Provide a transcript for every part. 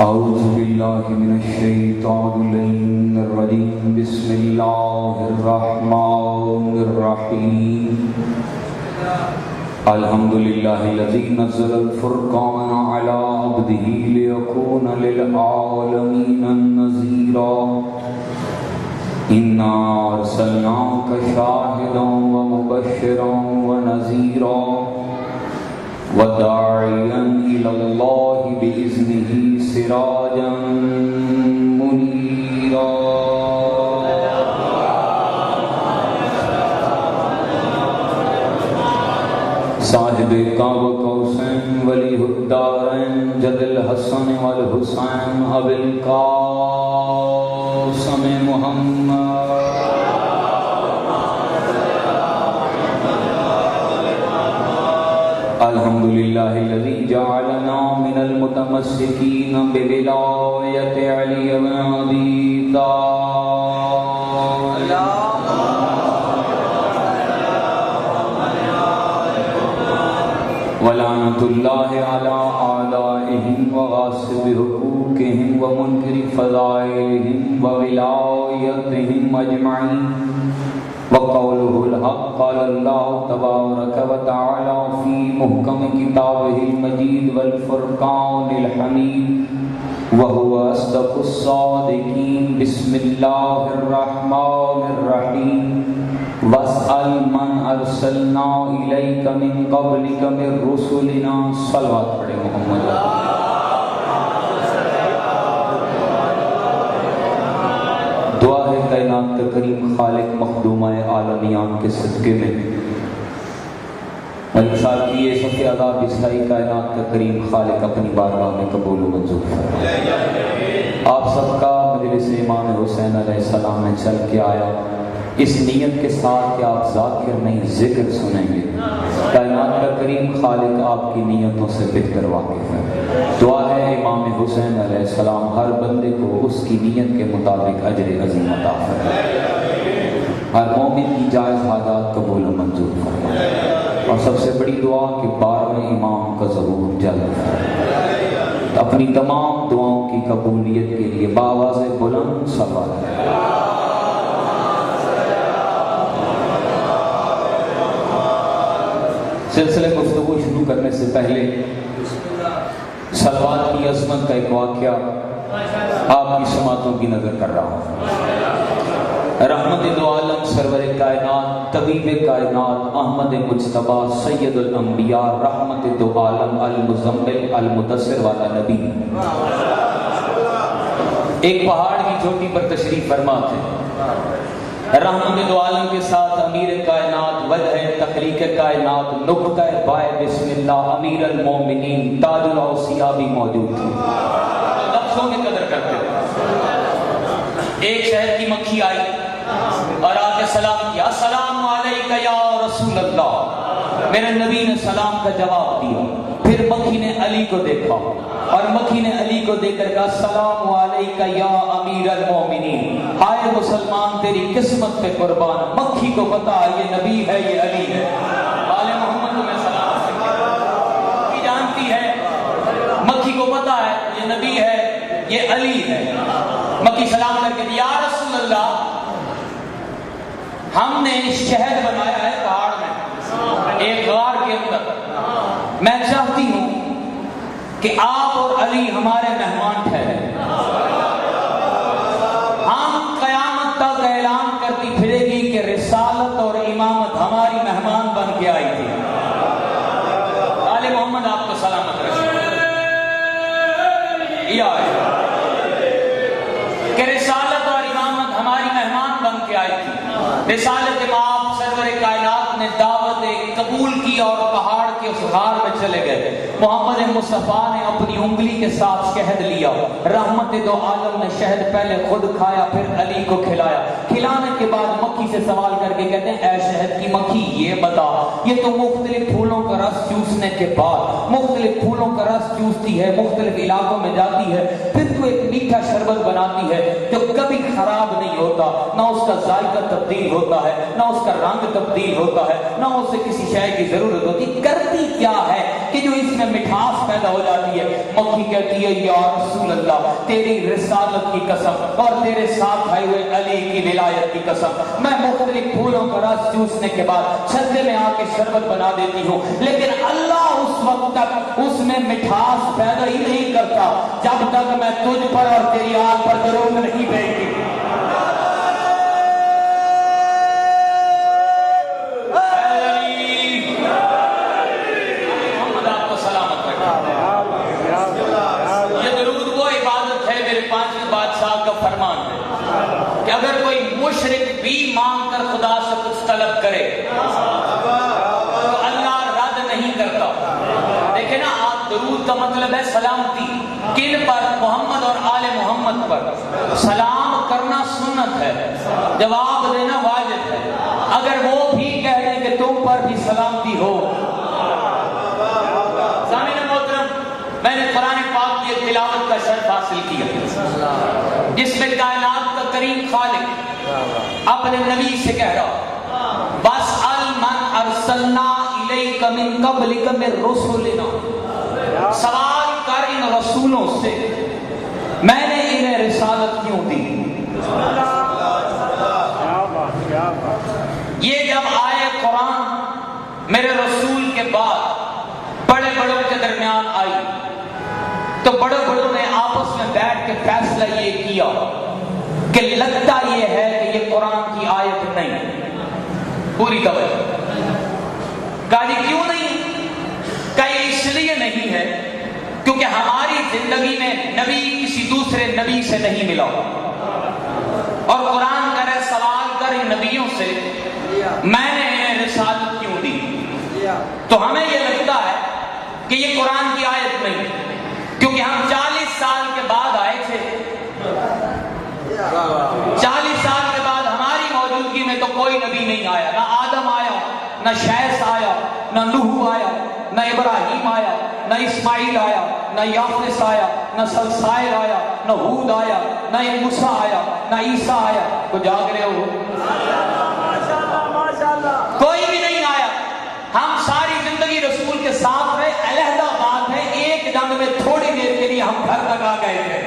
أعوذ بالله من الشيطان اللعين الرجيم بسم الله الرحمن الرحيم الحمد لله الذي نزل الفرقان على عبده ليكون للعالمين نذيرا إنا أرسلناك شاهدا ومبشرا ونذيرا وداعيا إلى الله بإذنه سراجا منيرا صاحب کعب قوسین ولی الدارین جد الحسن والحسین ابی القاسم محمد الحمد لله الذي جعلنا من المتمسكين بولاية علي بن أبي طالب ولعنة الله على أعدائهم وغاصب حقوقهم ومنكر فضائلهم وولايتهم أجمعين وقوله الحق قال الله تبارك وتعالى في محكم كتابه المجيد والفرقان الحميد وهو أصدق الصادقين بسم الله الرحمن الرحيم واسأل من أرسلنا إليك من قبلك من رسلنا صلوات پڑھے محمد دعا ہے کائنات کا کریم خالق مخدومہ عالمیان کے صدقے میں ملکسال کی یہ صفحہ عذاب اسلائی کائنات کا کریم خالق اپنی بارگاہ میں قبول و منظور فرمائے۔ آپ سب کا مجلس امام حسین علیہ السلام میں چل کے آیا اس نیت کے ساتھ کہ آپ ذاکر نہیں ذکر سنیں گے۔ کائنات کا کریم خالق آپ کی نیتوں سے بہتر واقف ہے۔ دعا ہے امام حسین علیہ السلام ہر بندے کو اس کی نیت کے مطابق اجر عظیم عطا فرمائے، ہر مومن کی جائز حاجات قبول و منظور فرمائے، اور سب سے بڑی دعا کہ 12ویں امام کا ظہور جلد فرمائے۔ اپنی تمام دعاؤں کی قبولیت کے لیے بآواز بلند صلوات سلسلے گفتگو شروع کرنے سے پہلے صلوات کی عظمت کا ایک واقعہ آپ کی سماعتوں کی نظر کر رہا ہوں۔ رحمت دو عالم سرور کائنات طبیب کائنات احمد مجتبیٰ سید الانبیاء رحمت دو عالم المزمل المدثر والا نبی ایک پہاڑ کی چوٹی پر تشریف فرما تھے۔ رحمت دو عالم کے ساتھ امیر کائنات وجہ تخلیق کائنات نقطہ بائے بسم اللہ امیر المومنین تاج الاوصیاء بھی موجود تھے۔ لفظوں میں قدر کرتے ہیں۔ ایک شہر کی مکھی آئی اور آ کے سلام کیا، السلام علیکہ یا رسول اللہ۔ میرے نبی نے سلام کا جواب دیا، پھر مکھی نے علی کو دیکھا اور مکھی نے علی کو دیکھ کر کہا السلام علیکہ یا امیر المومنین۔ ہائے مسلمان تیری قسمت پہ قربان، مکھی کو پتا یہ نبی ہے یہ علی ہے۔ آل محمد کو میں سلام مکھی جانتی ہے، مکھی کو پتا ہے یہ نبی ہے یہ علی ہے۔ مکھی سلام کر کے یا رسول اللہ ہم نے شہد بنایا ہے پہاڑ میں ایک غار کے اندر، میں چاہتی ہوں کہ آپ اور علی ہمارے مہمان ٹھہرے، ہم قیامت تک اعلان کرتی پھرے گی کہ رسالت اور امامت ہماری مہمان بن کے آئی تھی۔ آل محمد آپ کو سلامت رکھے کہ رسالت اور امامت ہماری مہمان بن کے آئی تھی۔ رسالت امام سرور کائنات نے دعوت قبول کی اور پہاڑ کے اس غار میں چلے گئے۔ محمد مصطفیٰ نے اپنی انگلی کے ساتھ شہد لیا، رحمت دو عالم نے شہد پہلے خود کھایا پھر علی کو کھلایا۔ کھلانے کے بعد مکھی سے سوال کر کے کہتے ہیں اے شہد کی مکھی یہ بتا، یہ تو مختلف پھولوں کا رس چوسنے کے بعد مختلف پھولوں کا رس چوستی ہے، مختلف علاقوں میں جاتی ہے، پھر تو ایک میٹھا شربت بناتی ہے جو کبھی خراب نہیں ہوتا، نہ اس کا ذائقہ تبدیل ہوتا ہے، نہ اس کا رنگ تبدیل ہوتا ہے، نہ اسے کسی شے کی ضرورت ہوتی، کرتی کیا ہے کہ جو اس میں مٹھاس پیدا ہو جاتی ہے؟ مکھی کہتی ہے یا رسول اللہ تیری رسالت کی قسم اور تیرے ساتھ آئے ہوئے علی کی ولایت کی قسم، میں مختلف پھولوں کا رس چوسنے کے بعد چھتے میں آ کے شربت بنا دیتی ہوں، لیکن اللہ اس وقت تک اس میں مٹھاس پیدا ہی نہیں کرتا جب تک میں تجھ پر اور تیری آل پر درود نہیں بھیجتی۔ فرمان ہے کہ اگر کوئی مشرک بھی مانگ کر خدا سے کچھ طلب کرے تو اللہ رد نہیں کرتا۔ دیکھیں نا، آپ درود کا مطلب ہے سلامتی، کن پر؟ محمد اور آل محمد پر۔ سلام کرنا سنت ہے، جواب دینا واجب ہے۔ اگر وہ بھی کہہ دیں کہ تم پر بھی سلامتی ہو۔ سامعین محترم، میں نے قرآن پاک کی تلاوت کا شرف حاصل کیا جس میں کائنات کا کریم خالق اپنے نبی سے کہہ رہا وَاسْأَلْ مَنْ أَرْسَلْنَا إِلَيْكَ مِنْ قَبْلِكَ مِنْ رُسُلِنَا، سوال کر ان رسولوں سے میں نے انہیں رسالت کیوں دی۔ یہ جب آئے قرآن میرے رسول کے بعد بڑے بڑوں کے درمیان آئی تو بڑے بڑوں نے آپس میں بیٹھ کے فیصلہ یہ کیا کہ لگتا یہ ہے کہ یہ قرآن کی آیت نہیں۔ پوری توجہ۔ کہا جی کیوں نہیں؟ کہ یہ اس لیے نہیں ہے کیونکہ ہماری زندگی میں نبی کسی دوسرے نبی سے نہیں ملا، اور قرآن کہہ رہے سوال کر ان نبیوں سے میں نے انہیں رسالت کیوں دی۔ تو ہمیں یہ لگتا ہے کہ یہ قرآن کی آیت نہیں، کیونکہ ہم 40 سال کے بعد آئے تھے، 40 سال کے بعد ہماری موجودگی میں تو کوئی نبی نہیں آیا، نہ آدم آیا، نہ شیث آیا، نہ نوح آیا، نہ ابراہیم آیا، نہ اسماعیل آیا، نہ یافس آیا، نہ سلسائل آیا، نہ ہود آیا، نہ موسیٰ آیا، نہ عیسیٰ آیا۔ تو جاگ رہے ہو؟ کوئی بھی نہیں آیا۔ ہم ساری زندگی رسول کے ساتھ رہے، علیحدہ بات ہے ایک جنگ میں تھوڑی دیر کے لیے ہم گھر تک آ گئے تھے،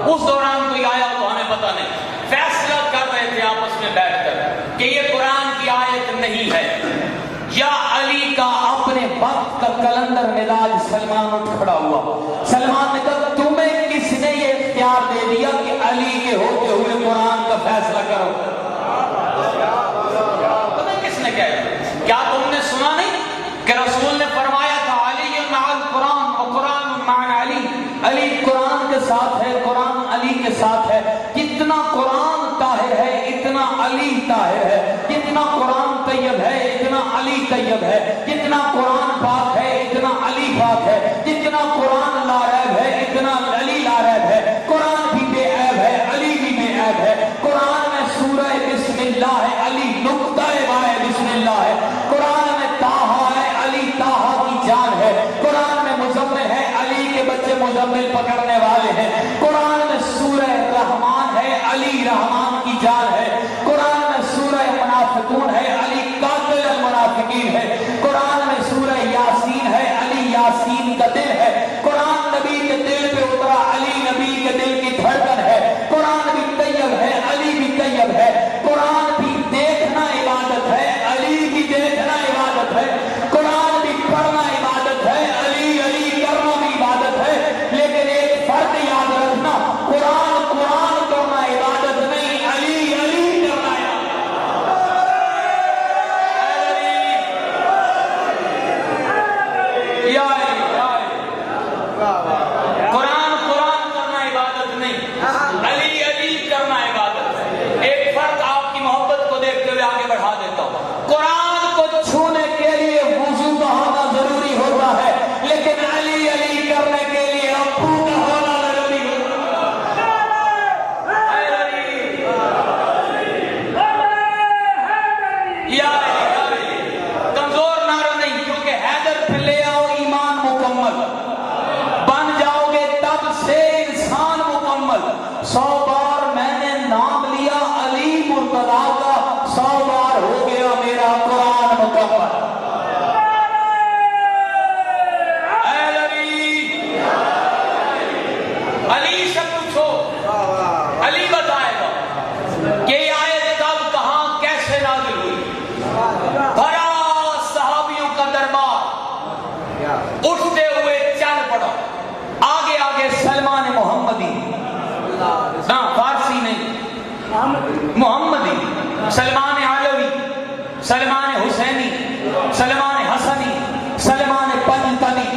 اس دوران کوئی آیا تو ہمیں پتہ نہیں۔ فیصلہ کر رہے تھے آپس میں بیٹھ کر کہ یہ قرآن کی آیت نہیں ہے۔ یا علی کا اپنے وقت کا کلندر مزاج سلمان اٹھ کھڑا ہوا۔ سلمان نے کہا تمہیں کس نے یہ اختیار دے دیا کہ علی کے ہوتے ہوئے قرآن کا فیصلہ کرو؟ تمہیں کس نے کہا؟ کیا تم نے سنا نہیں کہ رسول نے فرمایا تھا علی مع القرآن و قرآن مع علی، علی قرآن کے ساتھ ہے، قرآن علی کے ساتھ ہے۔ جتنا قرآن طاہر ہے اتنا علی طاہر ہے، جتنا قرآن طیب ہے اتنا علی طیب ہے، جتنا قرآن پاک ہے اتنا علی پاک ہے، جتنا قرآن لاریب ہے اتنا علی لاریب ہے۔ قرآن بھی بے عیب ہے، علی بھی بے عیب ہے۔ قرآن میں سورہ بسم اللہ ہے، علی نقطہ بائے بسم اللہ ہے۔ قرآن میں طٰہٰ ہے، علی طٰہٰ کی جان ہے۔ قرآن میں مزمل ہے، علی کے بچے مزمل پکڑنے والے ہیں۔ قرآن میں سورہ رحمان ہے، علی رحمان کی جان ہے۔ قرآن میں سورہ منافقون ہے، علی قاتل المنافقین ہے۔ قرآن میں سورہ یاسین ہے، علی یاسین کا دل ہے۔ قرآن نبی کے دل پہ اترا، علی نبی کے دل کی دھڑکن ہے۔ قرآن بھی طیب ہے، علی بھی طیب ہے۔ قرآن بھی دیکھنا عبادت ہے، علی بھی دیکھنا عبادت ہے۔ قرآن بھی پڑھنا عبادت ہے، علی علی کرنا بھی عبادت ہے۔ لیکن ایک فرق یاد رکھنا، قرآن قرآن کرنا عبادت نہیں، نہ فارسی نہیں، محمدی، سلمان علوی، سلمان حسینی، سلمان حسنی، سلمان پنجتنی،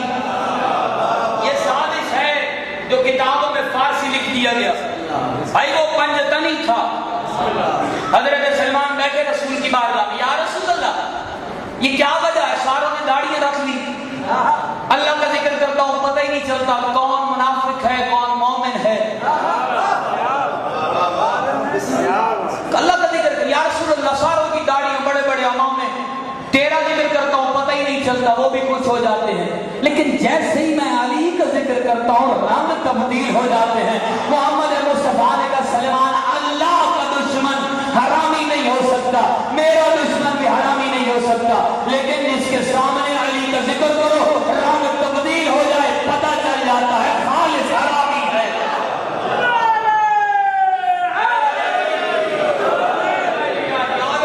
یہ سازش ہے جو کتابوں میں فارسی لکھ دیا گیا۔ بھائی وہ پنجتنی تھا۔ حضرت سلمان بیٹھے رسول کی بارگاہ میں، یا رسول اللہ یہ کیا وجہ ہے ساروں نے داڑھیاں رکھ لی، اللہ کا ذکر کرتا ہوں پتہ ہی نہیں چلتا کون منافق ہے کون مومن ہے، اللہ کا ذکر کر، یا رسول اللہ ساروں کی داڑھیاں بڑے بڑے امامے، تیرا ذکر کرتا ہوں پتہ ہی نہیں چلتا، وہ بھی کچھ ہو جاتے ہیں، لیکن جیسے ہی میں علی کا ذکر کرتا ہوں رنگ تبدیل ہو جاتے ہیں۔ محمد مصطفیٰ نے کہا سلمان اللہ کا دشمن حرامی نہیں ہو سکتا، میرا دشمن بھی حرامی نہیں ہو سکتا، لیکن جس کے سامنے علی کا ذکر کرو رنگ تبدیل ہو جائے پتہ چل جاتا ہے خالص حرامی ہے۔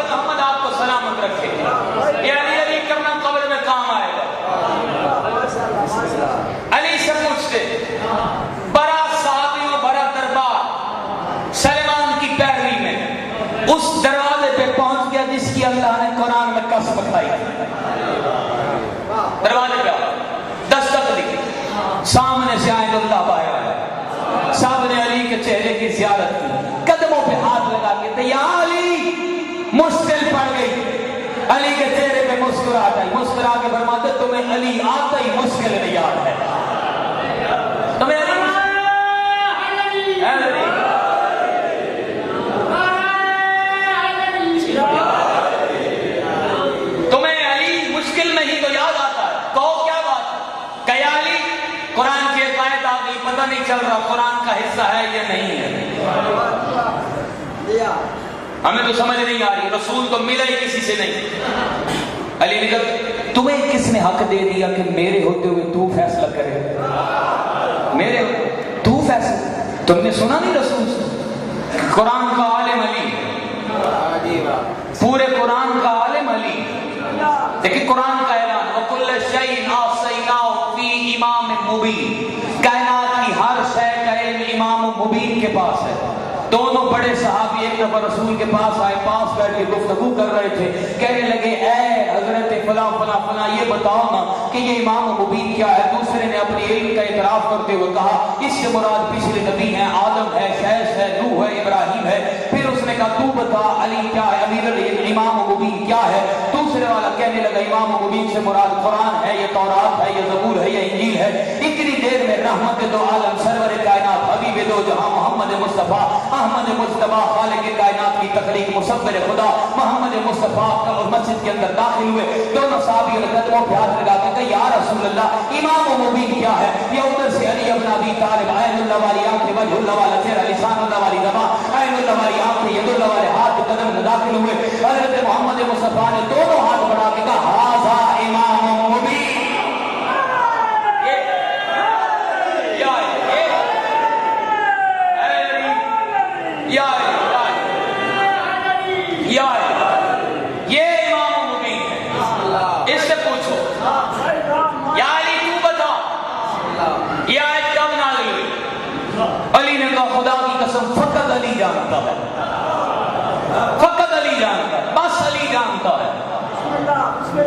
محمد آپ کو سلامت رکھے، یہ علی علی کرنا قبر میں کام آئے گا۔ علی سے پوچھتے بڑا صحابیوں بڑا دربار سلمان کی پیروی میں اس دروازے پہ پہنچ گیا جس کی اللہ نے قرآن میں قسم کھائی، دروازے پہ دستک دی، سامنے سے آئے اللہ باہر آیا، صاحب نے علی کے چہرے کی زیارت کی، قدموں پہ ہاتھ لگا کے یا علی مشکل پڑ گئی، علی کے چہرے پہ مسکراہٹ آئی، مسکرا کے فرماتے تمہیں علی آتا ہی مشکل نہیں یاد ہے، تمہیں علی تمہیں علی مشکل نہیں تو یاد آتا ہے، کہو کیا بات ہے، کہ علی قرآن کی ایک آیت آ گئی پتہ نہیں چل رہا قرآن کا حصہ ہے یا نہیں ہے، ہمیں تو سمجھ نہیں آ رہی، رسول تو ملا ہی کسی سے نہیں۔ علی نے کہا تمہیں کس نے حق دے دیا کہ میرے ہوتے ہوئے تو فیصلہ کرے، میرے تو فیصلہ، تم نے سنا نہیں رسول سے، قرآن کا عالم علی، پورے قرآن کا عالم علی، دیکھیں قرآن کا اعلان وَكُلَّ شَيْءٍ أَحْصَيْنَاهُ فِي إِمَامٍ مُبِينٍ، کائنات کی ہر شے کا علم امام مبین کے پاس ہے۔ دونوں بڑے صحابی ایک دفعہ رسول کے پاس آئے، پاس بیٹھ کے گفتگو کر رہے تھے، کہنے لگے اے حضرت فلاں فلاں فلاں یہ بتاؤ نا کہ یہ امام مبین کیا ہے، دوسرے نے اپنی علم کا اعتراف کرتے ہوئے کہا اس سے مراد پچھلے نبی ہیں، آدم ہے، شیش ہے، نوح ہے، ابراہیم ہے، پھر اس نے کہا تو بتا علی کیا ہے، امیر امام مبین کیا ہے، دوسرے والا کہنے لگا امام مبین سے مراد قرآن ہے، یہ تورات ہے، یہ زبور ہے، یہ انجیل ہے۔ اتنی دیر میں رحمت دو عالم سرور کائنات حبیب دو جہاں محمد مصطفیٰ احمد مصطفیٰ خالق کائنات کی تخلیق مصور خدا محمد مصطفیٰ کا مسجد کے اندر داخل ہوئے، دونوں صحابیوں نے قدموں پہ ہاتھ لگا کے کہا یا رسول اللہ امام مبین کیا ہے، یہ ادھر سے علی ابن ابی طالب عین اللہ والی آنکھیں، وجہ اللہ والا چہرہ، لسان اللہ والی زبان، عین اللہ والی آنکھیں، ید اللہ والے ہاتھ قدم میں داخل ہوئے، حضرت محمد مصطفیٰ نے دونوں ہاتھ بڑھا کے کہا ھذا امام مبین، یہ امام مبین ہے، اس سے پوچھو یا علی تو بتا یہ آیت کب نازل ہوئی؟ علی نے کہا خدا کی قسم فقط علی جانتا ہے، فقط علی جانتا ہے، بس علی جانتا ہے،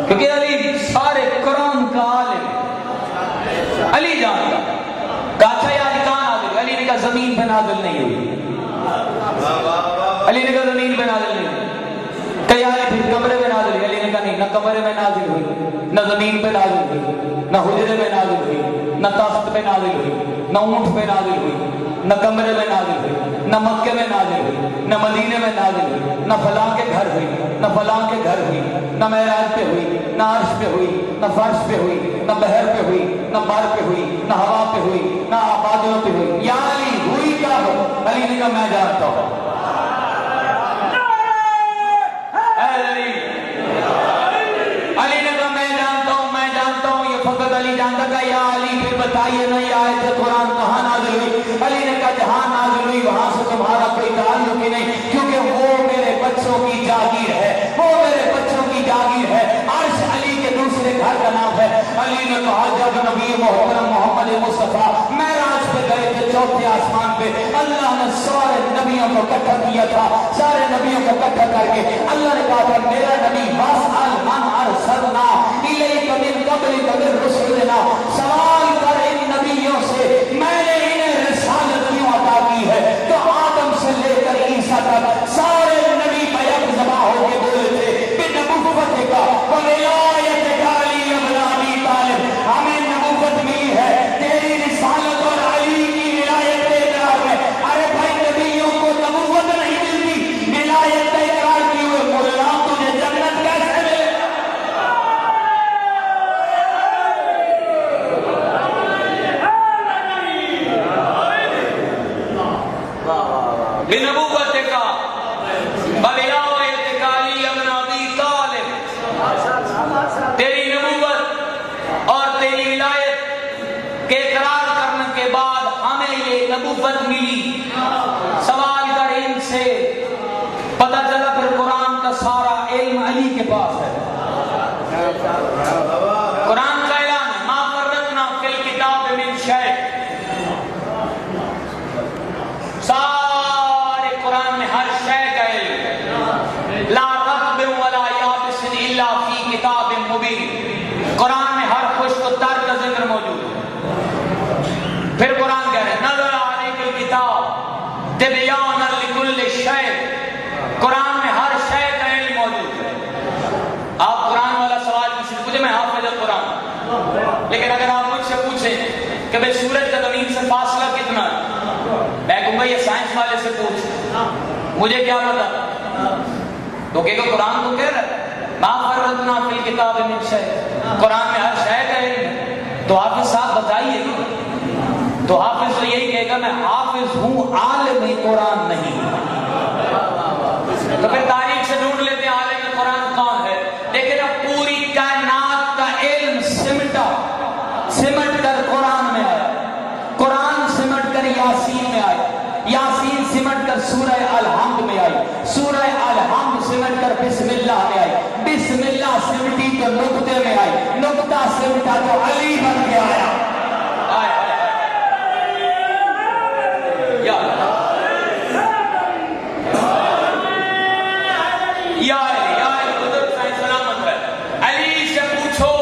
کیونکہ علی سارے قرآن کا عالم ہے، علی جانتا ہے۔ کہا اچھا یہ آیت کہاں نازل ہوئی؟ علی نے کہا زمین پہ نازل نہیں ہوئی، علی نے کہا زمین پہ نازل نہیں ہوئی، کئی آئے پھر کمرے میں نازل ہوئی، علی نے کہا نہیں نہ کمرے میں نازل ہوئی، نہ زمین پہ نازل ہوئی، نہ حجرے میں نازل ہوئی، نہ تخت پہ نازل ہوئی، نہ اونٹ پہ نازل ہوئی، نہ کمرے میں نازل ہوئی، نہ مکے میں نازل ہوئی، نہ مدینے میں نازل ہوئی، نہ فلاں کے گھر ہوئی، نہ فلاں کے گھر ہوئی، نہ معراج پہ ہوئی، نہ عرش پہ ہوئی، نہ فرش پہ ہوئی، نہ بحر پہ ہوئی، نہ بر پہ ہوئی، نہ ہوا پہ ہوئی، نہ آبادیوں پہ ہوئی، یا علی ہوئی کیا ہو؟ علی نے کہا میں جانتا ہوں، علی نے کہا میں جانتا ہوں یہ فقط علی جانتا کہ یا علی پھر بتائیے نا یہ آیت قرآن کہاں نازل ہوئی؟ علی نے کہا جہاں نازل ہوئی وہاں سے تمہارا کوئی تعلق ہی نہیں، کیونکہ وہ میرے بچوں کی جاگیر ہے، وہ میرے بچوں کی جاگیر ہے، عرش علی کے دوسرے گھر کا نام ہے۔ علی نے کہا جب نبی محترم محمد مصطفیٰ معراج پہ گئے تھے چوتھے آسمان پہ اللہ نے سارے نبیوں کو اکٹھا کیا تھا. سارے نبیوں کو اکٹھا کر کے اللہ نے کہا تھا میرا نبی واسأل من ارسلنا الیک من قبلک من رسلنا, سوال کر ان نبیوں سے میں نے انہیں رسالت کیوں عطا کی ہے. تو آدم سے لے کر عیسیٰ تک سارے نبی بیک زباں ہو کے بولے تھے کہ نبوت کا ولایت کا علی ابن ابی طالب, ہمیں نبوت ملی ہے تیری رسالت اور علی کی ولایت کا اقرار ہے. ارے بھائی نبیوں کو نبوت نہیں ملتی, ولایت کا اقرار کیے ہوئے مولا تجھے جنت کیسے ملے؟ بنبوت کا بولایت کا علی ابن ابی طالب, تیری نبوت اور تیری ولایت کے اقرار کرنے کے بعد ہمیں یہ نبوت ملی. سوال کر ان سے, پتہ چلا پھر قرآن کا سارا علم علی کے پاس ہے. قرآن کا اعلان ہے ما فرطنا فی الکتاب من شیء, سارے قرآن میں ہر شے کا علم ہے. لا رطب ولا یابس الا فی کتاب مبین, قرآن میں ہر خشک و تر کا ذکر موجود ہے. پھر قرآن کہہ رہے ہیں نزل علیک الکتاب تبیانا لکل شیء, قرآن میں ہر شے کا علم موجود ہے. آپ قرآن والا سوال کسی سے پوچھیں, میں حافظ قرآن, لیکن اگر آپ مجھ سے پوچھیں کہ بھئی سورج کا زمین سے فاصلہ کتنا ہے, میں کہوں گا یہ سائنس والے سے پوچھ, مجھے کیا پتا. تو کہ قرآن تو کہہ رہا ہے ما فرطنا فی الکتاب من شیء, قرآن میں ہر شے کا علم ہے. تو حافظ صاحب بتائیے, تو حافظ تو یہی کہے گا میں حافظ ہوں عالم قرآن نہیں. تو پھر تاریخ سے ڈھونڈ لیتے ہیں عالم قرآن کون ہے. لیکن اب پوری کائنات کا علم سمٹ کر قرآن میں آیا, قرآن سمٹ کر یاسین میں آیا, یاسین سمٹ کر سورہ الحمد میں آئی, سورہ الحمد سمٹ کر بسم اللہ میں آئی, بسم اللہ سمٹی تو نقطے میں آئی, نقطہ سمٹا تو علی بن کے آیا. علی سے پوچھو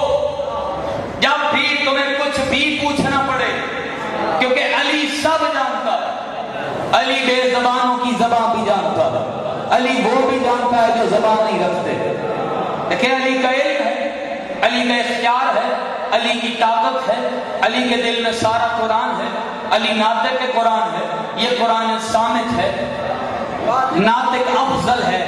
جب بھی تمہیں کچھ بھی پوچھنا پڑے, کیونکہ علی سب جانتا ہے. علی بے زبانوں کی زبان بھی جانتا ہے, علی وہ بھی جانتا ہے جو زبان نہیں رکھتے. دیکھیں علی کا علم ہے, علی کا اختیار ہے, علی کی طاقت ہے, علی کے دل میں سارا قرآن ہے, علی ناطق کے قرآن ہے. یہ قرآن صامت ہے, ناطق افضل ہے.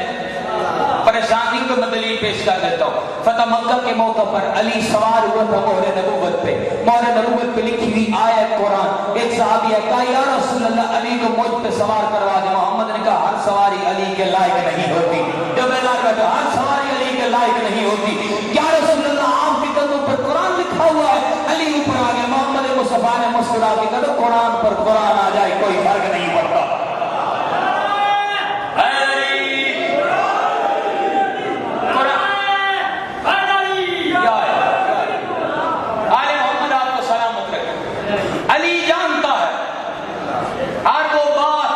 پریشانی کو میں دلیل پیش کر دیتا ہوں. فتح مکہ کے موقع پر علی سوار ہوا تھا مہر نبوت پہ, مہر نبوت پہ لکھی ہوئی آیت قرآن. ایک صحابی ہے کہا یا رسول اللہ علی کو مجھ پہ سوار کروا دے. محمد نے کہا ہر سواری علی کے لائق نہیں ہوتی. جو بیدار بیٹھا ہر سواری علی کے لائق نہیں ہوتی. یا رسول اللہ آپ کے قدموں پر قرآن لکھا ہوا ہے, علی اوپر آ گئے. محمد مصطفیٰ نے مسکرا کے کہا قرآن پر قرآن آ جائے کوئی فرق نہیں پڑتا. علی جانتا ہے ہر وہ بات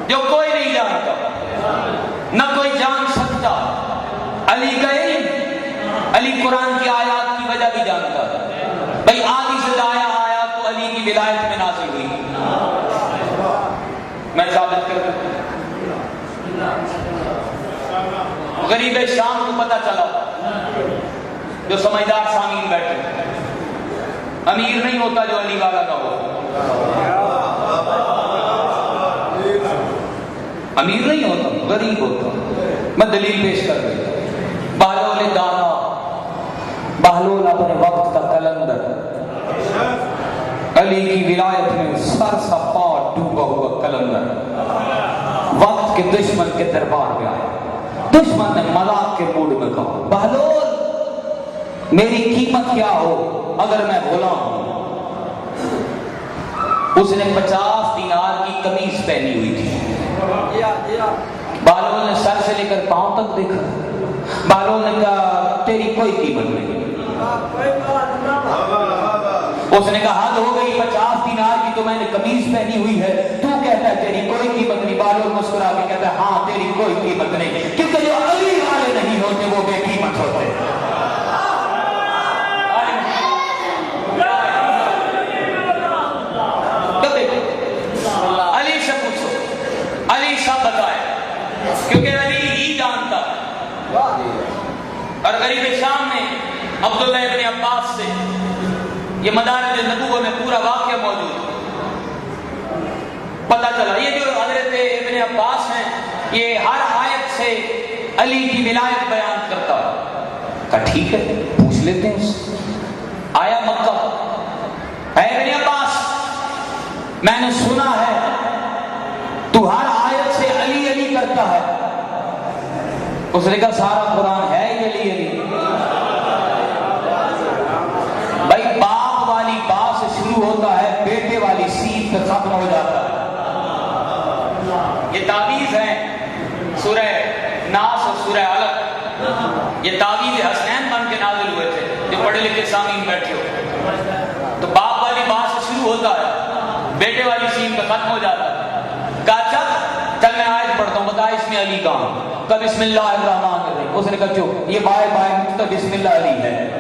جو کوئی نہیں جانتا, نہ کوئی جان سکتا. علی کا علم, علی قرآن کی آیات کی وجہ بھی جانتا ہے. بھئی آدھی سے دایا آیات تو علی کی ولایت میں نازل ہوئی. میں ثابت کر دوں, غریب شام کو پتہ چلا, جو سمجھدار سامعین بیٹھے, امیر نہیں ہوتا جو علی والا نہ ہو. امیر نہیں ہوتا, غریب ہوتا. میں دلیل پیش کر رہی ہوں. بہلول دانا, بہلول اپنے وقت کا کلندر, علی کی ولایت میں سر سپا ڈوبا ہوا کلندر, وقت کے دشمن کے دربار میں آیا. دشمن نے مذاق کے موڈ میں کہا بہلول میری قیمت کیا ہو اگر میں غلام ہوں. اس نے 50 دینار کی قمیص پہنی ہوئی تھی. بہلول نے سر سے لے کر پاؤں تک دیکھا. بہلول نے کہا تیری کوئی قیمت نہیں. اس نے کہا حد ہو گئی, 50 دینار کی تو میں نے قمیض پہنی ہوئی ہے، تو کہتا ہے تیری کوئی قیمت نہیں۔ بہلول مسکرا کے کہتا ہے ہاں تیری کوئی قیمت نہیں، کیونکہ جو علی والے نہیں ہوتے وہ بے قیمت ہوتے ہیں۔ علی سے پوچھو، علی سب بتائے، کیونکہ علی ہی جانتا ہے۔ اور غریب شام میں عبداللہ ابن عباس سے یہ مدارج النبوہ میں پورا واقعہ موجود پتہ چلا۔ یہ جو حضرت ابن عباس ہیں یہ ہر آیت سے علی کی ولایت بیان کرتا ہے۔ کہا ٹھیک ہے پوچھ لیتے ہیں اس سے۔ آیا مکہ، اے ابن عباس میں نے سنا ہے تو ہر آیت سے علی علی کرتا ہے۔ اس نے کہا سارا قرآن ہے ہی علی علی۔ بھائی باپ والی با سے شروع ہوتا ہے، بیٹے والی سین پہ ختم ہو جاتا ہے۔ یہ تعویذ ہے سورہ ناس اور سورہ علق، یہ تعویذ حسنین بن کے نازل ہوئے تھے، جو پڑھے لکھے سامعین بیٹھے ہو۔ تو باپ والی با سے شروع ہوتا ہے، بیٹے والی سین پہ ختم ہو جاتا ہے۔ کہا چل میں آیت پڑھتا ہوں، بتا اس میں علی کہاں؟ کہ بسم اللہ الرحمن الرحیم۔ اس نے کہا چپ، یہ بائے بائے نقطہ بسم اللہ علی ہے،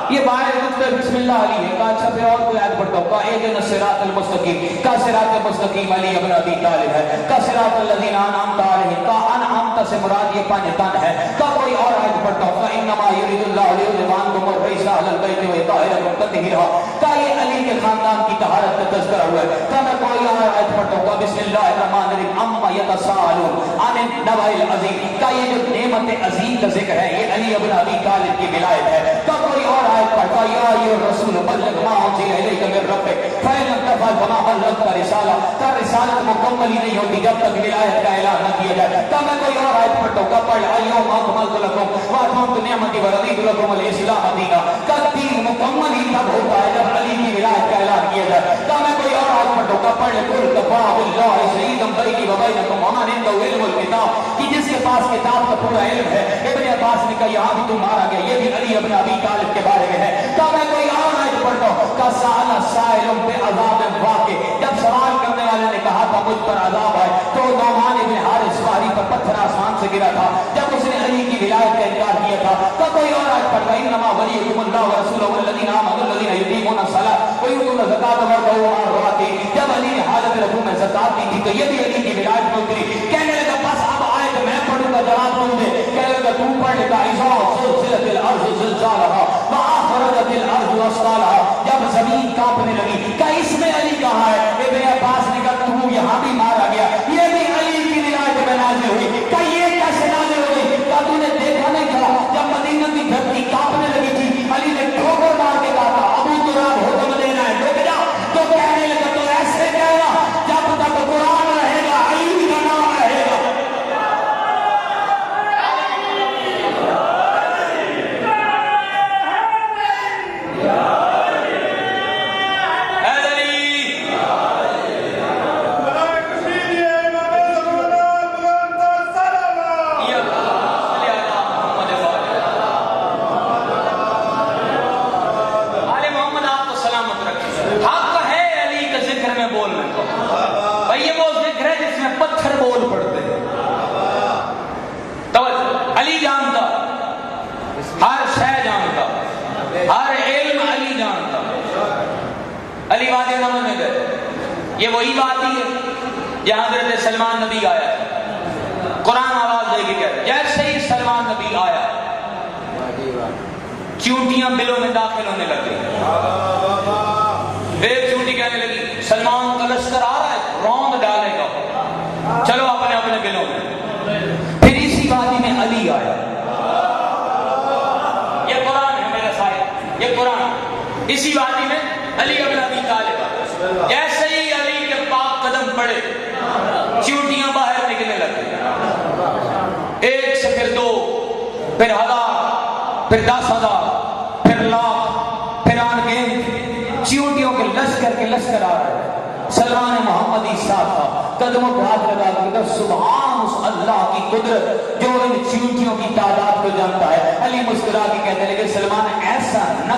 یہ بائے نقطہ بسم اللہ علی ہے۔ کہا اچھا پھر اور کوئی آیت پڑھتا ہوں۔ کہا اہدنا الصراط المستقیم، کا صراط المستقیم علی ابن ابی طالب ہے، کا صراط الذین انعمت علیہم، کا انعمت سے مراد یہ پنجتن ہے۔ کا کوئی اور آیت پڑھتا ہوں۔ کہ انما یرید اللہ لیذهب عنکم الرجس اہل البیت ویطہرکم تطہیرا، کا یہ علی کے خاندان کی طہارت کا تذکرہ ہوا ہے۔ کا میں کوئی اور آیت پڑھتا ہوں۔ کہ بسم اللہ الرحمن الرحیم عما یتساءلون عن النبأ العظیم، کا یہ جو نعمت عظیم کا ذکر ہے یہ علی ابن ابی طالب کی ولایت ہے۔ کا کوئی اور آیت پڑھتا یا ایھا الرسول بلغ ما انزل الیک من ربک فإن لم تفعل فما بلغت رسالہ، کا رسالت مکمل ہی نہیں ہوتی جب تک ولایت کا اعلان نہ کیا جائے۔ کا میں کوئی اور آیت پڑھتا ہوں۔ کا پڑھ الیوم اکملت لکم واتممت نعمتی ورضیت لکم الاسلام دینا، کا دین مکمل ہی تب ہوتا ہے جب علی کی ولایت کا اعلان کیا جائے۔ کا میں کوئی اور آیت پڑھتا ہوں۔ کا پڑھ قل کفی باللہ شہیدا بینی وبینکم ومن عنده علم الکتاب، کہ جس کے پاس کتاب کا پورا علم ہے۔ ابن عباس نے کہا یہاں بھی تم مارا گیا، یہ بھی علی ابن ابی طالب کے بارے میں ہے۔ کا میں کوئی اور آیت پڑھتا ہوں۔ کا سأل سائل بعذاب واقع، جب سوال کرنے والے نے کہا تھا مجھ پر عذاب آئے تو نعمان بن حارث فہری پر پتھر آسمان سے گرا تھا جب اس نے علی کی ولایت کا انکار کیا تھا۔ کا کوئی اور آیت پڑھتا ہے انما ولیکم اللہ ورسولہ والذین آمنوا الذین یقیمون الصلاۃ ویؤتون الزکاۃ وهم راکعون، جب علی نے حاجت رکوع میں زکات دی تھی تو یہ بھی علی کی ولایت میں اتری۔ کہنے لگا بس اب آیت میں پڑھوں گا جواب تم دے۔ کہنے لگا تو پڑھ لے، اذا زلزلت الارض زلزالها واخرجت الارض اثقالها، جب زمین کانپنے لگی۔ کہ اس میں علی کہاں ہے؟ ابن عباس نے کہا تو یہاں بھی مارا گیا، یہ بھی علی کی ولایت میں نازل ہوئی۔ کہ یہ کیسے نازل ہوئی؟ کہ تو نے دیکھا نہیں تھا جب مدینہ کی دھرتی کانپنے لگی تھی علی نے ٹھوکر مار کے کہا تھا ابو تراب حکم دینا ہے ڈوب جا، تو کہنے لگا تو ایسے کہنا جب تک قرآن رہے گا علی کا نام رہے گا۔ پتھر بول پڑتے ہیں۔ علی جانتا، ہر شے جانتا، ہر علم علی جانتا۔ علی وادی نمن میں گئے، یہ وہی وادی ہے جہاں حضرت سلمان نبی آیا، قرآن آواز دے کے کہتے جیسے ہی سلمان نبی آیا چونٹیاں بلوں میں داخل ہونے لگ گئی۔ ایک چونٹی کہنے لگی سلمان کا لشکر آ رہا ہے، روند ڈالے گا، چلو اپنے اپنے بلوں میں۔ پھر اسی وادی میں علی آیا، یہ قرآن ہے میرا سایہ، یہ قرآن، اسی وادی میں علی ابن ابی طالب آیا۔ جیسے ہی علی کے پاک قدم پڑے چونٹیاں باہر نکلنے لگے، ایک سے پھر دو، پھر ہزار، پھر 10,000، پھر لاکھ، پھر آن گنت چونٹیوں کے لشکر آ رہے ہیں۔ سلمان محمدی ساتھ تھا، قدموں پہ ہاتھ لگا کر سبحان اس اللہ کی قدرت جو ان چونٹیوں کی تعداد کو جانتا ہے۔ علی مسکرا کے کہتے لگے سلمان ایسا نہ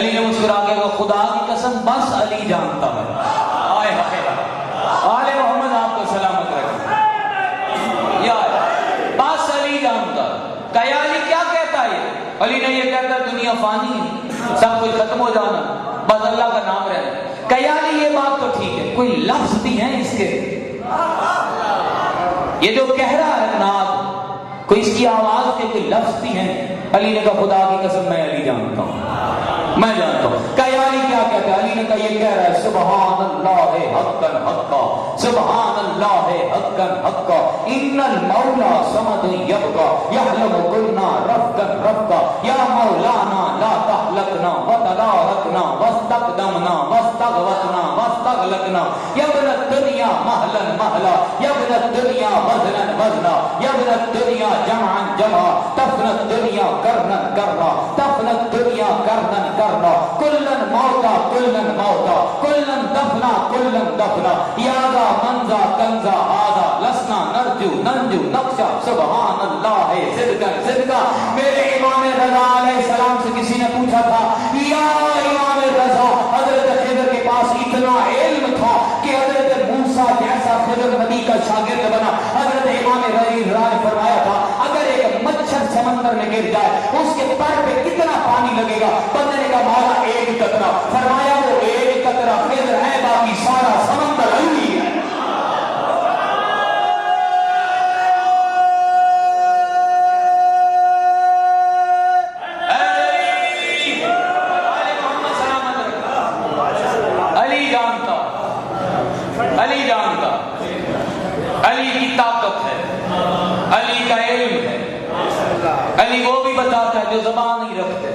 علی نے مسکرا کے کہا خدا کی قسم بس علی جانتا ہے. آئے ہائے آل محمد آپ کو سلامت رکھے. یار بس علی جانتا. کہا علی کیا کہتا ہے؟ علی نے یہ کہتا دنیا فانی ہے, سب کچھ ختم ہو جانا, بس اللہ کا نام رہنا. کہا علی یہ بات تو ٹھیک ہے, کوئی لفظ بھی ہیں اس کے؟ یہ جو کہہ رہا ہے ناد, کوئی اس کی آواز کے کوئی لفظ بھی ہیں؟ علی نے کہا خدا کی قسم میں علی جانتا ہوں, میں جانتا ہوں. کہا علی کیا کہتا ہے؟ علی نے کہا یہ کہہ رہا ہے سبحان اللہ حقا حقا, سبحان اللہ حقا حقا, ان المولا صمد یبقا یعلم کلنا رفقا رفقا, یا مولانا لا تحلقنا وتدارکنا واستقدمنا واستغوتنا واستغلقنا, یا ابن الدنیا مہلا مہلا, یا ابن الدنیا وزنا وزنا, یا ابن الدنیا جمعا جمعا, تفن الدنیا کرنا کرنا, تفن الدنیا کرنا کرنا, کلن موتا کلن موتا, کلن دفنا کلن دفنا, یادا منزا کنزا آدھا لسنا نرجو ننجو نقشہ سبحان اللہ صدقا صدقا. میرے امام رضا علیہ السلام سے کسی نے پوچھا تھا یا امام رضا, حضرت خضر کے پاس اتنا علم تھا کہ حضرت موسیٰ جیسا خضر نبی کا شاگرد بنا. حضرت امام رضا نے فرمایا تھا اگر ایک مچھر سمندر میں گر جائے اس کے پر پہ کتنا پانی لگے گا؟ بندے نے کہا مولا ایک قطرہ. فرمایا وہ ایک قطرہ خضر ہے, باقی سارا سمندر علی ہے. علی جانتا, علی کی طاقت ہے, علی کا علم ہے. علی وہ بھی بتاتا ہے جو زبان نہیں رکھتے,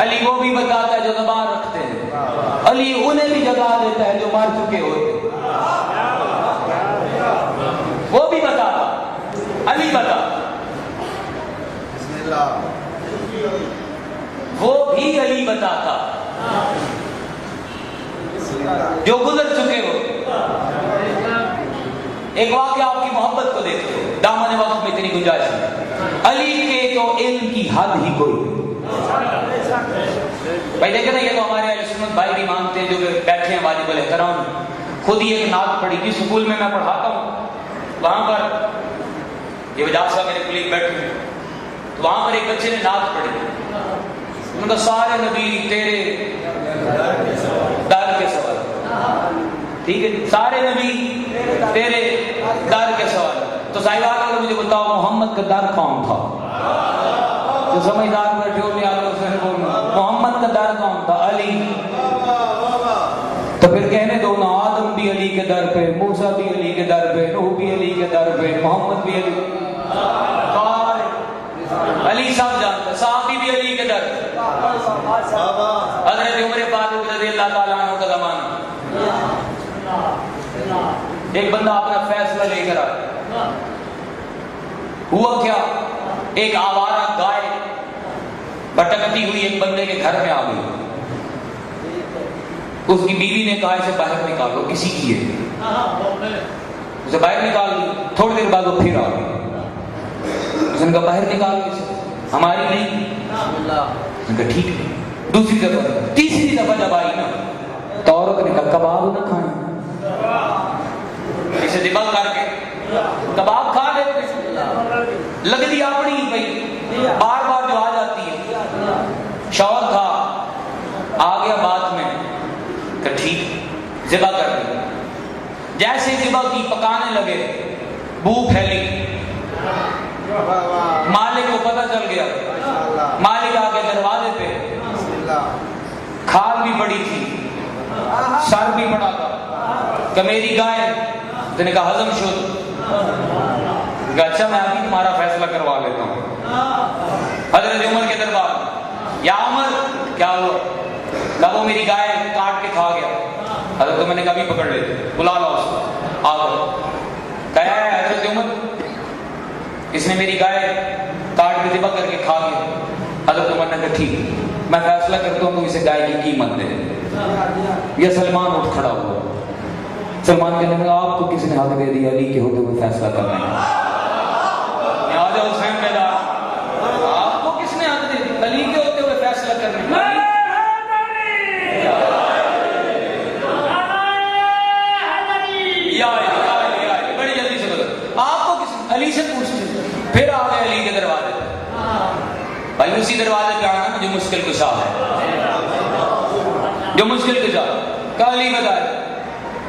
علی وہ بھی بتاتا ہے جو زبان رکھتے ہیں, علی انہیں بھی جگا دیتا ہے جو مر چکے ہوتے, وہ بھی بتاتا, علی بتاتا, وہ بھی علی بتاتا جو گزر چکے ہو. ایک واقعہ آپ کی محبت کو دیکھتے ہو, دامن وقت میں اتنی گنجائش ہے. علی کے تو علم کی حد ہی کوئی. بھائی دیکھیں نا, یہ تو ہمارے اہل سنت بھائی بھی مانتے ہیں جو بیٹھے ہیں واجب الاحترام. خود ہی ایک نعت پڑھی تھی سکول میں پڑھاتا ہوں, وہاں پر یہ وجاز صاحب میرے کلیگ بیٹھے ہیں, تو وہاں پر ایک بچے نے نعت پڑھی. ان کا سارے نبی تیرے در کے سوال, ٹھیک ہے, سارے نبی تیرے در کے سوال. تو صاحب آگے مجھے بتاؤ محمد کا در کون تھا؟ جو سمجھدار بیٹھے ہو محمد کا در کون تھا؟ علی. تو پھر کہنے دو نا, آدم بھی علی کے در پہ, موسیٰ بھی علی کے در پہ, نوح بھی علی کے در پہ, محمد بھی علی. علی صاحب جانتا, صحابی بھی علی کے در. حضرت عمر فاروق رضی اللہ تعالیٰ عنہ کا زمانہ, ایک بندہ اپنا فیصلہ لے کر آیا. ہوا کیا, ایک آوارہ گائے بھٹکتی ہوئی ایک بندے کے گھر میں آ گئی. اس کی بیوی نے کہا اسے باہر نکالو, کسی کی ہے, اسے باہر نکال دی. تھوڑی دیر بعد وہ پھر آ گئی. اس نے کہا باہر نکال اسے, ہماری نہیں. اس نے کہا ٹھیک ہے. دوسری دفعہ, تیسری دفعہ جب آئی نا, تو عورت نے کہا کباب نہ کھائیں, اسے ذبح کر کے کباب کھا لیتے. لگ دی اپنی بھائی, بار بار جو آ جاتی ہے. شوہر تھا, آ گیا بات میں, کہ ٹھیک ذبح کر دی. جیسے ذبح کی پکانے لگے, بو پھیلی. مالک کو پتہ چل گیا. مالک آ کے دروازے پہ, کھال بھی بڑی تھی, سر بھی بڑا تھا, کہ میری گائے. تو نے کہا ہضم شد. اچھا میں ابھی تمہارا فیصلہ کروا لیتا ہوں. حضرت عمر کے دربار, یا عمر کیا ہوا؟ کہا وہ میری گائے کاٹ کے کھا گیا. حضرت عمر نے کہا بھی پکڑ لیتے, بلا لاؤ اس کو. آ گئے. کہا ہے حضرت عمر اس نے میری گائے کاٹ کے ذبح کر کے کھا گیا. حضرت عمر نے کہا ٹھیک, میں فیصلہ کرتا ہوں تو اسے گائے کی قیمت دے. یہ سلمان اٹھ کھڑا ہوا. سلمان کہنے لگا آپ کو کس نے حق دے دیا علی کے ہوتے ہوئے فیصلہ کرنے کا؟ حسین میدان, آپ کو کس نے حق دے دیا علی کے ہوتے ہوئے فیصلہ کرنے کا؟ یا علی بڑی جلدی سے بولو آپ کو کس علی سے پوچھتے پھر آ گئے علی کے دروازے بھائی اسی دروازے پہ آنا نا جو مشکل کشا ہے جو مشکل کشا کہا علی بتائے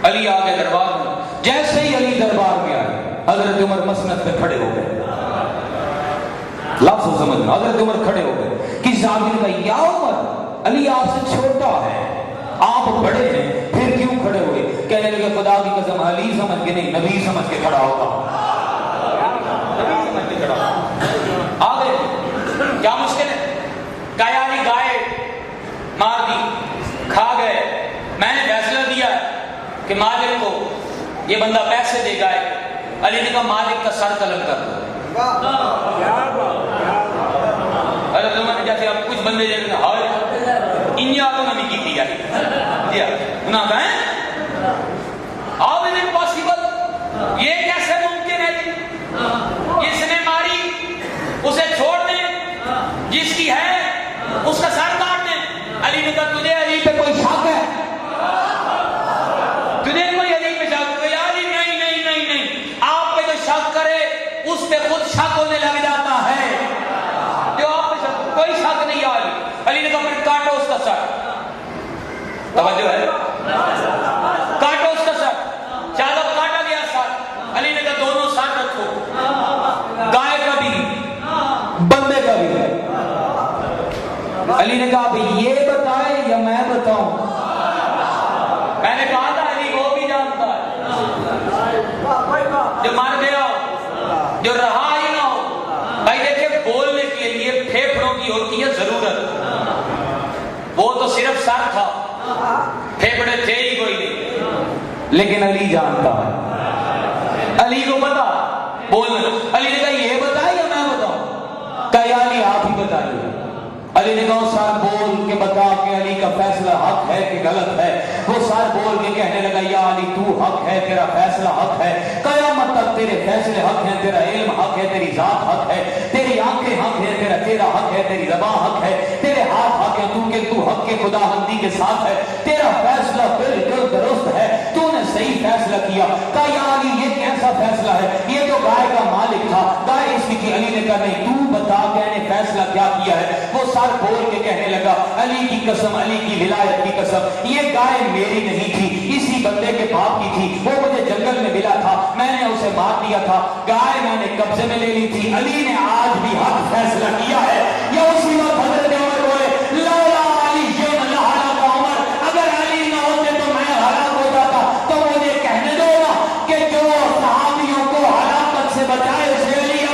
علی آ گئے دربار میں جیسے ہی علی دربار میں آئے حضرت عمر مسند پہ کھڑے ہو گئے لفظ سمجھنا حضرت عمر کھڑے ہو گئے کسی صحابی نے کہا یا عمر علی آپ سے چھوٹا ہے آپ بڑے ہیں پھر کیوں کھڑے ہوئے کہنے لگے خدا کی قسم علی سمجھ کے نہیں نبی سمجھ کے کھڑا ہوگا آ گئے کیا مشکل ہے کہا علی گائے مار دی کھا گئے میں نے فیصلہ دیا کہ مالک کو یہ بندہ پیسے دے گائے علی نے کہا مالک کا سر قلم کر دو حضرت عمر نے جیسے اب کچھ بندے جیسے ہائے انہیں آگے نہ نہیں کی جائے جی انہاں کہیں how is it possible یہ کیسے ممکن ہے جس نے ماری اسے چھوڑ دیں جس کی ہے اس کا سر کاٹ دیں علی نے کہا تجھے علی پہ کوئی شک ہے تجھے کوئی علی پہ شک ہے علی نہیں نہیں نہیں نہیں آپ پہ جو شک کرے اس پہ خود شک ہونے لگ جاتا ہے جو آپ پہ کوئی شک نہیں علی علی نے کہا پھر کاٹو اس کا سر توجہ ہے کاٹو اس کا سر چلو کاٹا گیا سر علی نے کہا دونوں سر رکھو گائے کا بھی بندے کا بھی علی نے کہا ابھی یہ بتائے یا میں بتاؤں میں نے کہا تھا علی وہ بھی جانتا ہے جو مر گیا ہو جو رہا ہی نہ ہو بھائی دیکھیں بولنے کے لیے پھیپھڑوں کی ہوتی ہے ضرورت وہ تو صرف سر تھا پھیپھڑے تھے ہی کوئی نہیں لیکن علی جانتا ہے علی کو پتا بولنا علی نے کہا یہ بتائے یا میں بتاؤں کہا یا علی آپ ہی بتائیے علی نے کہا سر بول کے بتا کہ علی کا فیصلہ حق ہے کہ غلط ہے وہ سر بول کے کہنے لگا یا علی تو حق ہے تیرا فیصلہ حق ہے قیامت تک تیرے فیصلے حق ہیں تیرا علم حق ہے تیری ذات حق ہے تیری آنکھیں حق ہے تیرا چہرہ حق ہے تیری زبان حق ہے تیرے ہاتھ حق ہے تو حق کے خدا بندی کے ساتھ ہے تیرا فیصلہ بالکل درست ہے تو نے صحیح فیصلہ کیا کہا یا علی یہ کیسا فیصلہ ہے یہ تو گائے کا مالک تھا گائے اس کی تھی علی نے کہا نہیں تو بتا کہ نے فیصلہ کیا کیا ہے وہ سر بول کے کہنے لگا علی کی قسم علی کی ولایت کی قسم یہ گائے میری نہیں تھی اسی بندے کے باپ کی تھی وہ مجھے جنگل میں ملا تھا میں نے اسے مار دیا تھا گائے میں نے قبضے میں لے لی تھی علی نے آج بھی حق فیصلہ کیا ہے یا اسی وقت حضرت عمر بولے لولا علی لہلک عمر اگر علی نہ ہوتے تو میں ہلاک ہو جاتا تو مجھے کہنے دو نا کہ جو صحابیوں کو ہلاکت سے بچائے اسے علی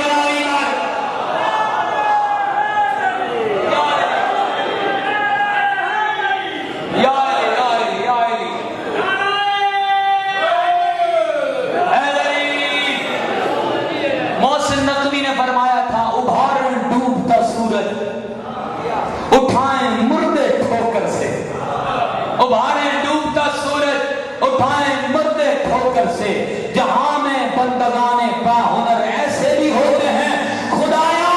سے جہاں میں بندگان با ہنر ایسے بھی ہوتے ہیں خدایا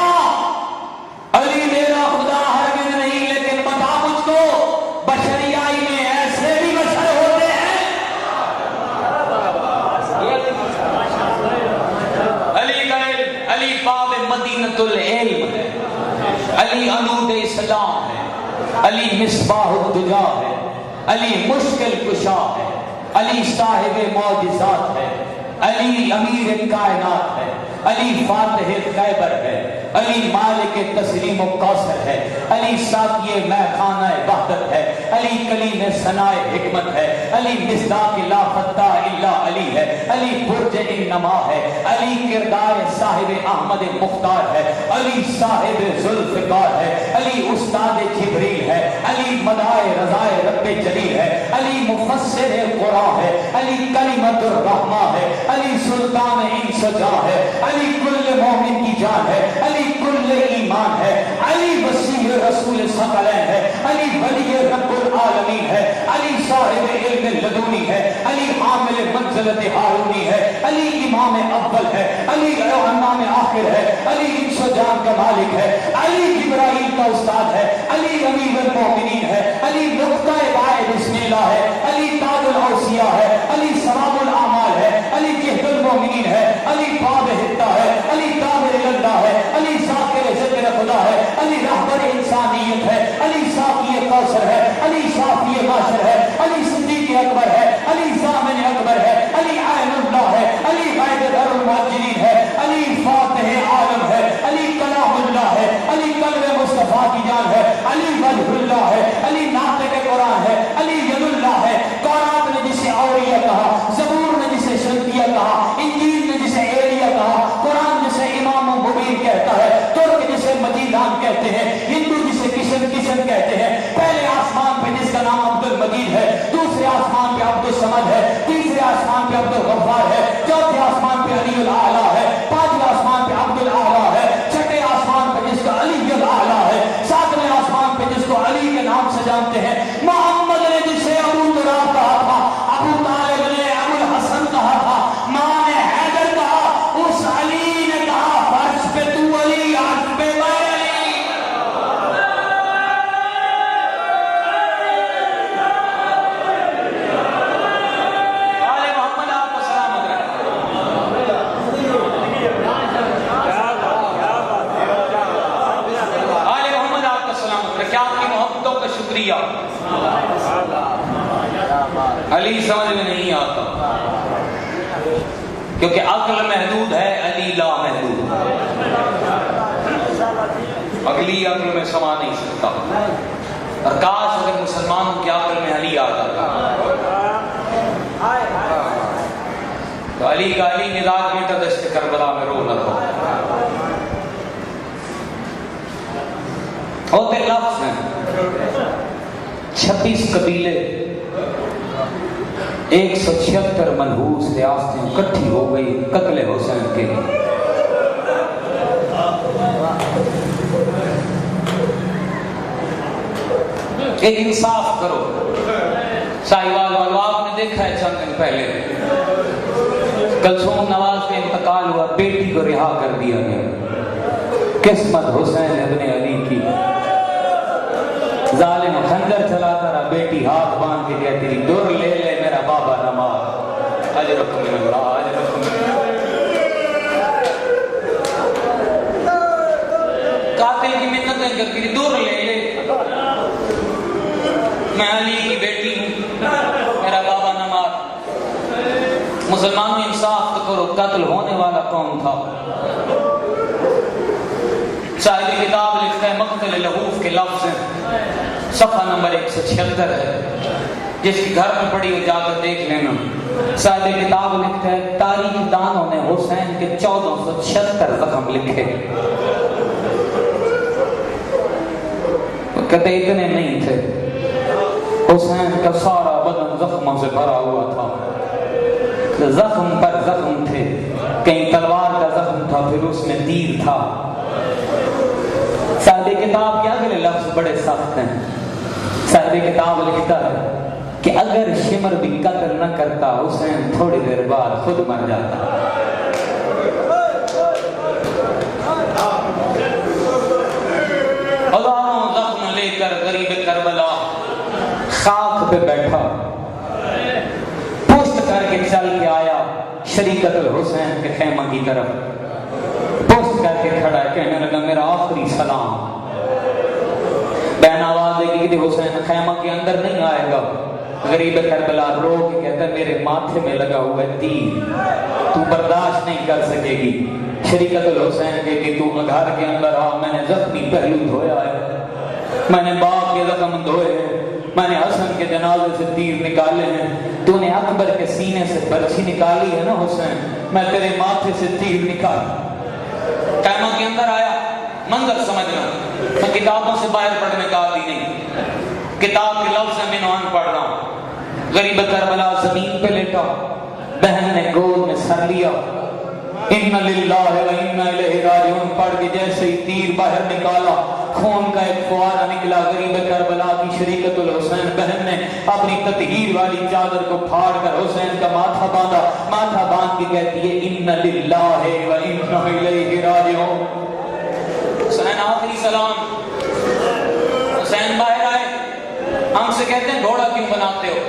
علی میرا خدا ہرگز نہیں لیکن بتا مجھ کو بشریائی میں ایسے بھی بشر ہوتے ہیں علی کا علم علی باب مدینۃ العلم ہے علی انود اسلام ہے علی مصباح الدجا ہے علی مشکل کشا ہے علی صاحب معجزات ہے علی امیر کائنات ہے علی فاتح خیبر ہے علی مالک تسلیم و قاصر ہے علی ساقی میخانہ وحدت ہے علی کلیم ثناء حکمت ہے علی مصداق لا فتح الا علی ہے علی برج انما ہے علی کردار صاحب احمد مختار ہے علی صاحب ذوالفقار ہے علی استاد جبریل ہے علی مدائے رضائے رب جلیل ہے علی مفسر قرآن ہے علی کلمت الرحمہ ہے علی سلطان انسجا ہے علی کل مومن کی جان ہے علی کل ایمان ہے علی وسیع رسول ثقلین ہے علی ولی رب العالمین ہے علی صاحب علم لدنی ہے علی حامل منزلت ہارونی ہے علی امام اول ہے علی امام آخر ہے علی انس و جان کا مالک ہے علی جبرائیل کا استاد ہے علی امیر المومنین ہے علی نقطہ بائے بسم اللہ ہے علی تاج الاوصیاء ہے علی ثواب الاعمال ہے علی سمجھ میں نہیں آتا، کیونکہ عقل محدود ہے، علی لا محدود، اگلی عقل میں سما نہیں سکتا۔ اور کاش اگر مسلمانوں کی عقل میں علی آ جاتا تو علی کا علی مزاج بیٹا دشت کربلا میں رو نہ تھا۔ ہوتے لفظ ہیں 36 قبیلے 176 منحوس ریاستیں اکٹھی ہو گئی قتل حسین کے لیے۔ ایک انصاف کرو، ساہیوال والو آپ نے دیکھا ہے چند دن پہلے کلثوم نواز کا انتقال ہوا، بیٹی کو رہا کر دیا گیا۔ قسمت حسین ابن علی کی، ظالم خنجر چلاتا رہا، بیٹی ہاتھ باندھ کے کہتی رہی دور لے لے میرا بابا نماز، اجرکم من اللہ اجرکم من اللہ۔ قاتل کی منتیں کرتی رہی دور لے لے، میں علی کی بیٹی ہوں، میرا بابا نماز۔ مسلمانوں انصاف تو کرو، قتل ہونے والا کون تھا؟ صاحب کتاب لکھتا ہے مقتل لہوف کے لفظ ہیں، صفحہ نمبر 176 ہے، جس کی گھر میں پڑی ہو جا کر دیکھ لینا۔ صاحب کتاب لکھتا ہے تاریخ دانوں نے حسین کے 1476 زخم لکھے، کہتے اتنے نہیں تھے، حسین کا سارا بدن زخموں سے بھرا ہوا تھا، زخم پر زخم تھے، کہیں تلوار کا زخم تھا، پھر اس میں تیر تھا۔ صاحب کتاب کے اگلے لفظ بڑے سخت ہیں، صاحب کتاب لکھتا ہے کہ اگر شمر بھی قتل نہ کرتا حسین تھوڑی دیر بعد خود مر جاتا۔ ہزاروں زخم لے کر غریب کربلا خاک پہ بیٹھا، پشت کر کے چل کے آیا شریکت الحسین کے خیمہ کی طرف، پشت کر کے کھڑا ہے، کہنے لگا میرا آخری سلام۔ بہن آواز دے گی کہ حسین خیمہ کے اندر نہیں آئے گا، غریب کربلا رو کے کہتا ہے میرے ماتھے میں لگا ہوا ہے تیر، تو برداشت نہیں کر سکے گی۔ شریکت الحسین کہ تو گھر کے اندر آ، میں نے زخمی پہلو دھویا ہے، میں نے باپ کے زخم دھوئے ہیں، میں نے حسن کے جنازے سے تیر نکالے ہیں، تو نے اکبر کے سینے سے برچھی نکالی ہے نا حسین، میں تیرے ماتھے سے تیر نکال۔ خیمہ کے اندر آیا، منظر سمجھنا، میں کتابوں سے باہر پڑھنے کا عادی نہیں، کتاب کے لفظ میں عنوان پڑھ رہا ہوں۔ غریب کربلا زمین پہ لیٹا، بہن نے گود میں سر لیا، ان للہ و انا الیہ راجعون پڑھ کے جیسے ہی تیر باہر نکالا، خون کا ایک فوارہ نکلا۔ غریب کربلا کی شریکت الحسین بہن نے اپنی تطہیر والی چادر کو پھاڑ کر حسین کا ماتھا باندھا، ماتھا باندھ کے کہتی ہے ان للہ و انا الیہ راجعون۔ حسین آخری سلام، حسین باہر آئے، ہم سے کہتے ہیں گھوڑا کیوں بناتے ہو؟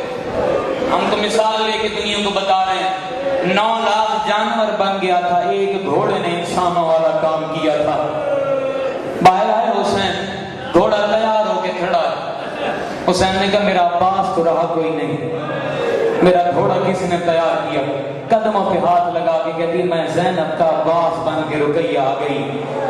ہم تو مثال لے کے دنیا کو بتا رہے ہیں 9 لاکھ جانور بن گیا تھا، ایک گھوڑے نے انسانوں والا کام کیا تھا۔ باہر آئے حسین، گھوڑا تیار ہو کے کھڑا ہے۔ حسین نے کہا میرا عباس تو رہا کوئی نہیں، میرا گھوڑا کس نے تیار کیا؟ قدموں پہ ہاتھ لگا کے کہتی میں زینب کا عباس بن کے رقیہ آ گئی،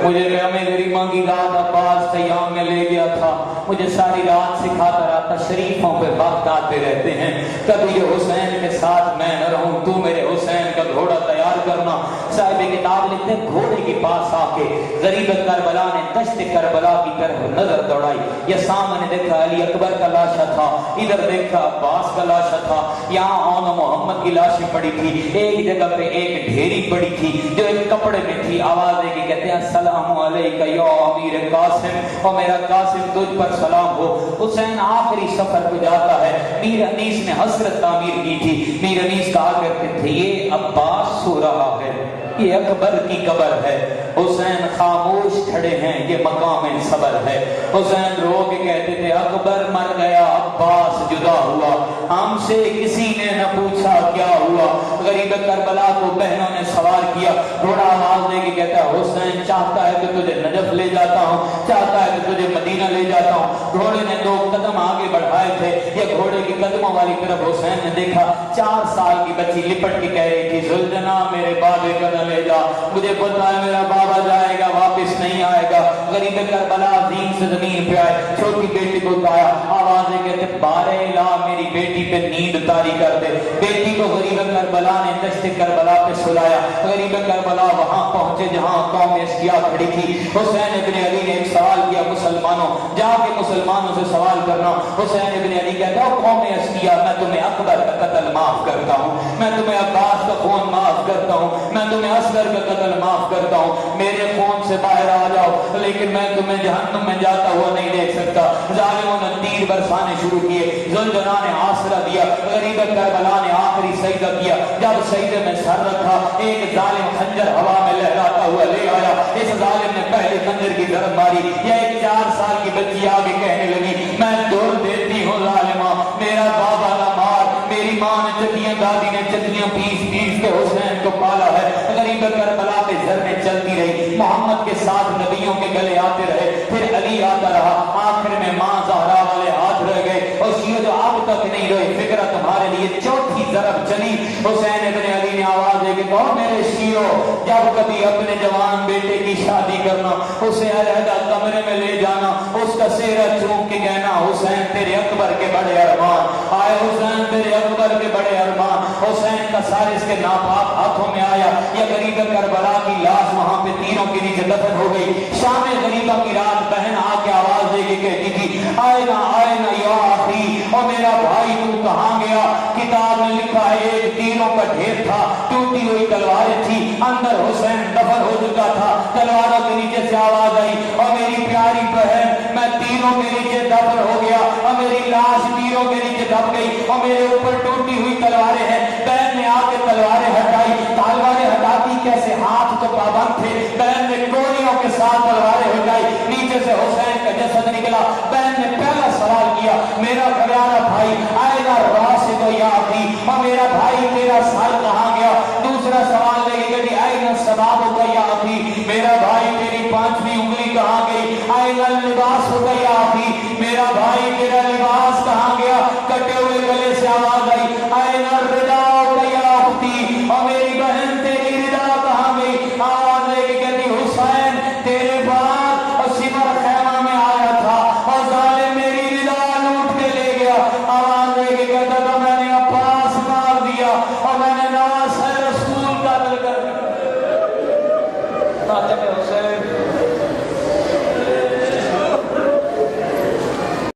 مجھے میری مانگی رات عباس خیام میں لے گیا تھا، مجھے ساری رات سکھاتا رہا تشریفوں پہ وقت آتے رہتے ہیں، کبھی یہ حسین کے ساتھ میں نہ رہوں، تو میرے حسین کا گھوڑا تیار کرنا۔ صاحب کتاب لکھتے ہیں گھوڑے کے پاس آ کے غریب کربلا نے دشت کربلا کی طرف نظر دوڑائی، یہ سامنے دیکھا علی اکبر کا لاشا تھا، ادھر دیکھا عباس کا لاشا تھا، یہاں آن محمد کی لاشیں پڑی تھی، ایک جگہ پہ ایک ڈھیری پڑی تھی جو ایک کپڑے میں تھی۔ آواز دے کے کہتے ہیں السلام علیکہ یا امیر قاسم، اور میرا قاسم تجھ پر سلام ہو۔ حسین آخری سفر پہ جاتا ہے، میر انیس نے حسرت تعمیر کی تھی، میر انیس کہا کرتے تھے یہ عباس سو رہا ہے، یہ اکبر کی قبر ہے۔ حسین خاموش کھڑے ہیں، ہیں یہ مقام صبر ہے۔ حسین رو کے کہتے تھے اکبر مر گیا، عباس جدا ہوا، ہم سے کسی نے نہ پوچھا کیا ہوا۔ غریب کربلا کو بہنوں نے سوار کیا، گھوڑا آواز دے کے کہتا ہے حسین چاہتا ہے کہ تجھے نجف لے جاتا ہوں، چاہتا ہے کہ تجھے مدینہ لے جاتا ہوں۔ گھوڑے نے 2 قدم آگے بڑھائے تھے، یہ گھوڑے کی قدموں والی طرف حسین نے دیکھا، 4 سال کی بچی لپٹ کے کہہ رہی تھی ذوالجناح میرے بابے کا نہ لے جا، مجھے پتا ہے میرا بابا جائے گا واپس نہیں آئے گا۔ غریب کربلا دین سے زمین پہ آئے، چھوٹی بیٹی کو اٹھایا، آوازیں کہتے بارے لا میری بیٹی پہ نیند طاری کر دے۔ بیٹی کو غریب کربلا نے دشت کربلا پہ سلایا۔ غریب کربلا وہاں پہنچے جہاں قوم اشقیا کھڑی تھی۔ حسین ابن علی نے ایک سوال کیا مسلمانوں، جا کے مسلمانوں سے سوال کرنا۔ حسین ابن علی کہتا ہے قوم اشقیا میں تمہیں اکبر کا قتل معاف کرتا ہوں، میں تمہیں عباس کا خون معاف کرتا ہوں، میں تمہیں اصغر کا قتل معاف کرتا ہوں، میرے خون سے باہر آ جاؤ، لیکن میں تمہیں جہنم میں جاتا ہوا نہیں دیکھ سکتا۔ ظالموں نے تیر برسانے شروع کیے، ذوالجناح نے آسرا دیا، غریب کربلا نے آخری سجدہ کیا۔ جب سجدے میں سر رکھا ایک ظالم خنجر ہوا میں لہراتا ہوا لے آیا، اس ظالم نے پہلے خنجر کی ضرب ماری۔ یہ ایک 4 سال کی بچی آگے کہنے لگی میں دور دیتی ہوں ظالمہ، میرا بابا نہ مار، میری ماں نے چٹیاں، دادی نے چٹیاں پیس پیس کے حسین کو پالا ہے۔ غریب کربلا پہ ضربیں چلتی رہی، محمد کے ساتھ نبیوں کے گلے آتے رہے، پھر علی آتا رہا، آخر میں ماں زہرا والے ہاتھ رہ گئے، اور شیعہ جو اب تک نہیں رہے فکر تمہارے لیے 4تھی ضرب چلی۔ حسین ابن علی نے آواز دے کے کہا میرے شیعوں جب کبھی اپنے جوان بیٹے کی شادی کرنا، اسے علیحدہ کمرے میں لے جانا، اس کا چہرہ چوم کے کہنا حسین تیرے اکبر کے بڑے ارمان آئے، حسین تیرے اکبر کے بڑے ارمان۔ حسین کا سار اس کے ناپاک ہاتھوں میں آیا، یہ غریب کربلا کی لاش وہاں پہ تیروں کے نیچے دفن ہو گئی۔ شام غریبہ کی رات بہن آ کے آواز دے کے کہتی تھی آئے نا یا آخری، اور میرا بھائی تو کہاں گیا؟ کتاب میں لکھا ہے ایک تیروں کا ڈھیر تھا، ٹوٹی ہوئی تلواریں تھی، اندر حسین دفن ہو چکا تھا۔ تلواروں کے نیچے سے آواز آئی اور میری پیاری بہن میں تیروں کے نیچے دفن ہو گیا، اور میری لاش تیروں کے نیچے دب گئی، اور میرے اوپر ٹوٹی ہوئی تلواریں ہیں۔ بہن نے آ کے تلواریں ہٹائی، تلواریں ہٹاتی کیسے ہاتھ تو پابند تھے، بہن نے گولیوں کے ساتھ تلواریں ہٹائی، نیچے سے حسین کا جسد نکلا۔ بہن نے پہلا سوال کیا میرا پیارا بھائی آئے گا راشد و یافی، اور میرا بھائی تیرا سر کہاں گیا؟ دوسرا سوال لے کے آئے گا سباب و یافی، میرا بھائی تیری 5ویں انگلی کہاں گئی؟ آئے گا لباس و یافی، میرا بھائی تیرا لباس کہاں گیا؟ کٹے ہوئے گلے سے آواز آئی آئے گا رضا و یافی، اور میری بہن تیری رضا کہاں گئی؟ آواز لے کے کہتی حسین تیرے بعد اور سمر خیمہ میں آیا تھا اور ظالم میری رضا لوٹ کے لے گیا۔